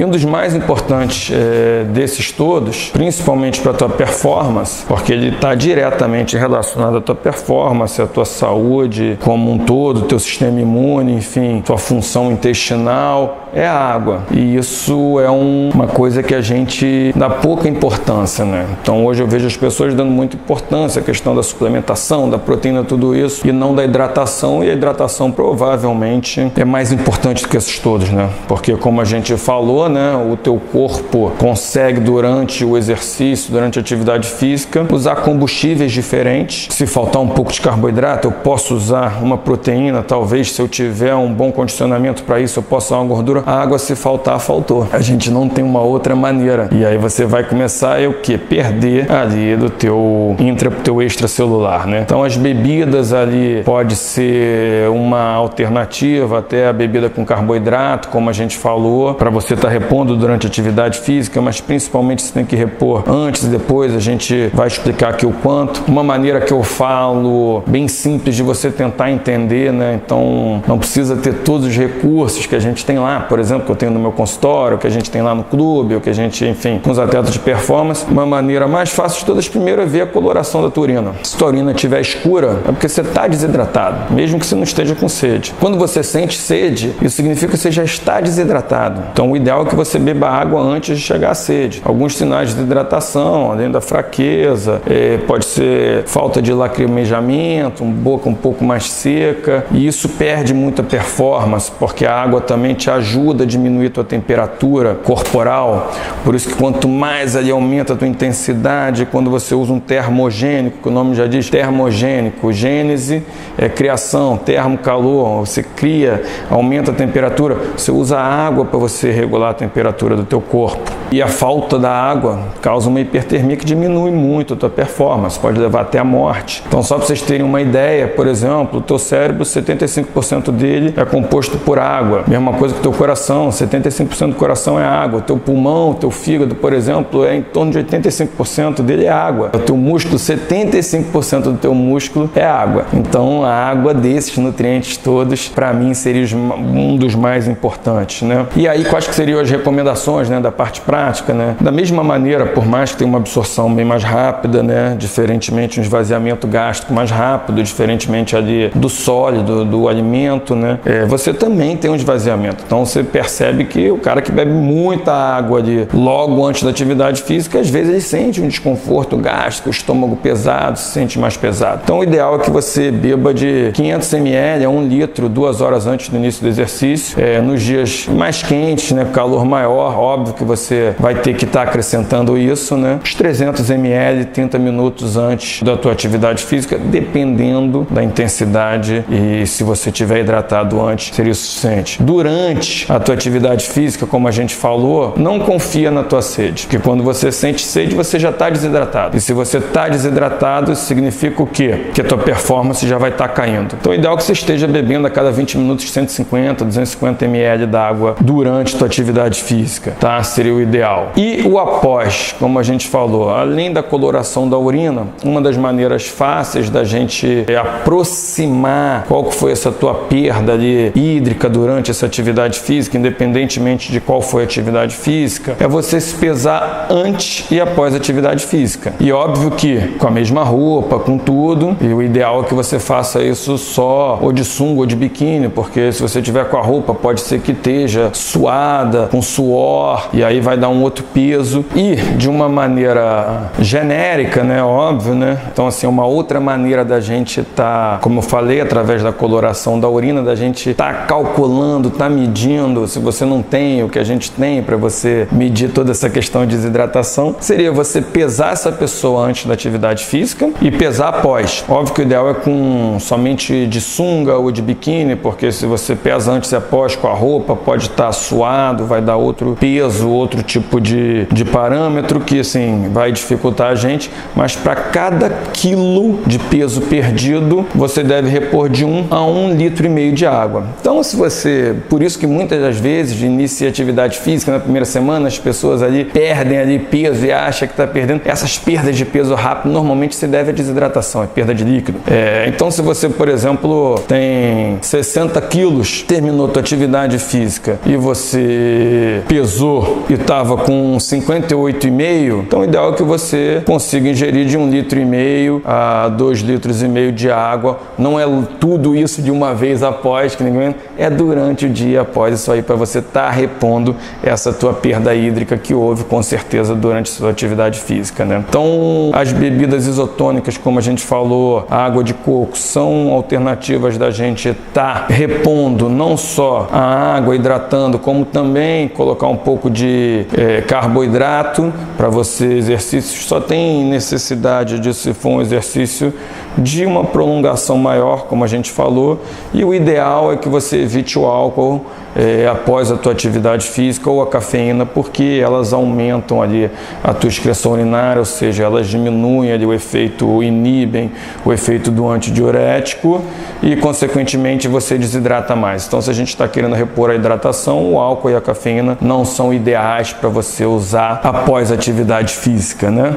E um dos mais importantes desses todos, principalmente para a tua performance, porque ele está diretamente relacionado à tua performance, à tua saúde como um todo, teu sistema imune, enfim, tua função intestinal, é a água. E isso é uma coisa que a gente dá pouca importância, né? Então hoje eu vejo as pessoas dando muita importância à questão da suplementação, da proteína, tudo isso, e não da hidratação, e a hidratação provavelmente é mais importante do que esses todos, né? Porque como a gente falou, né, o teu corpo consegue durante o exercício, durante a atividade física, usar combustíveis diferentes. Se faltar um pouco de carboidrato, eu posso usar uma proteína, talvez se eu tiver um bom condicionamento para isso, eu posso usar uma gordura. A água, se faltar, faltou. A gente não tem uma outra maneira. E aí você vai começar o quê? Perder ali do teu extracelular, né? Então as bebidas ali pode ser uma alternativa, até a bebida com carboidrato, como a gente falou, para você estar repondo durante a atividade física, mas principalmente você tem que repor antes e depois. A gente vai explicar aqui o quanto. Uma maneira que eu falo bem simples de você tentar entender, né? Então não precisa ter todos os recursos que a gente tem lá, por exemplo, que eu tenho no meu consultório, que a gente tem lá no clube, ou que a gente, enfim, com os atletas de performance. Uma maneira mais fácil de todas, primeiro, é ver a coloração da tua urina. Se a tua urina estiver escura, é porque você está desidratado, mesmo que você não esteja com sede. Quando você sente sede, isso significa que você já está desidratado. Então o ideal é que você beba água antes de chegar à sede. Alguns sinais de desidratação, além da fraqueza, pode ser falta de lacrimejamento, boca um pouco mais seca, e isso perde muita performance, porque a água também te ajuda a diminuir a tua temperatura corporal. Por isso que quanto mais ali aumenta a tua intensidade, quando você usa um termogênico, que o nome já diz termogênico, gênese é criação, termo calor, você cria, aumenta a temperatura, você usa a água para você regular a temperatura do teu corpo. E a falta da água causa uma hipertermia que diminui muito a tua performance, pode levar até a morte. Então só para vocês terem uma ideia, por exemplo, o teu cérebro, 75% dele é composto por água. Mesma coisa que o teu coração, 75% do coração é água. O teu pulmão, o teu fígado, por exemplo, em torno de 85% dele é água. O teu músculo, 75% do teu músculo é água. Então a água desses nutrientes todos, para mim, seria um dos mais importantes, né? E aí, quais que seriam as recomendações, né, da parte prática, né? Da mesma maneira, por mais que tenha uma absorção bem mais rápida, né, diferentemente um esvaziamento gástrico mais rápido, diferentemente ali do sólido, do alimento, né, você também tem um esvaziamento. Então você percebe que o cara que bebe muita água ali logo antes da atividade física, às vezes ele sente um desconforto gástrico, o estômago pesado, se sente mais pesado. Então o ideal é que você beba de 500 ml a 1 litro 2 horas antes do início do exercício. Nos dias mais quentes, né, calor maior, óbvio que você vai ter que estar acrescentando isso, né? Os 300 ml 30 minutos antes da tua atividade física, dependendo da intensidade, e se você tiver hidratado antes, seria o suficiente. Durante a tua atividade física, como a gente falou, não confia na tua sede, porque quando você sente sede, você já está desidratado. E se você está desidratado, isso significa o quê? Que a tua performance já vai estar caindo. Então, o ideal é que você esteja bebendo a cada 20 minutos 150, 250 ml d'água durante a tua atividade física, tá? Seria o ideal. E o após, como a gente falou, além da coloração da urina, uma das maneiras fáceis da gente aproximar qual que foi essa tua perda ali hídrica durante essa atividade física, independentemente de qual foi a atividade física, é você se pesar antes e após a atividade física. E óbvio que com a mesma roupa, com tudo, e o ideal é que você faça isso só ou de sunga ou de biquíni, porque se você tiver com a roupa, pode ser que esteja suada, com suor, e aí vai dar um outro peso. E de uma maneira genérica, né, óbvio, né? Então assim, uma outra maneira da gente como eu falei, através da coloração da urina, da gente calculando, medindo, se você não tem o que a gente tem para você medir toda essa questão de desidratação, seria você pesar essa pessoa antes da atividade física e pesar após. Óbvio que o ideal é com somente de sunga ou de biquíni, porque se você pesa antes e após com a roupa, pode estar suado, vai dar outro peso, outro tipo de parâmetro que assim vai dificultar a gente, mas para cada quilo de peso perdido, você deve repor de 1 a 1,5 litros de água. Então, por isso que muitas das vezes inicia atividade física na primeira semana, as pessoas ali perdem ali peso e acham que está perdendo. Essas perdas de peso rápido normalmente se deve à desidratação, é perda de líquido. Então se você, por exemplo, tem 60 quilos, terminou tua atividade física e você pesou e estava com 58,5, então o ideal é que você consiga ingerir de 1,5 litro a 2,5 litros de água. Não é tudo isso de uma vez após, que ninguém é durante o dia após isso aí, para você estar repondo essa tua perda hídrica que houve com certeza durante a sua atividade física, né? Então as bebidas isotônicas, como a gente falou, a água de coco, são alternativas da gente estar repondo não só a água, hidratando, como também colocar um pouco de carboidrato para você. Exercícios só tem necessidade de, se for um exercício de uma prolongação maior, como a gente falou, e o ideal é que você evite o álcool após a tua atividade física, ou a cafeína, porque elas aumentam ali a tua excreção urinária, ou seja, elas diminuem ali o efeito, inibem o efeito do antidiurético e consequentemente você desidrata mais. Então se a gente está querendo repor a hidratação, o álcool e a cafeína não são ideais para você usar após a atividade física, né?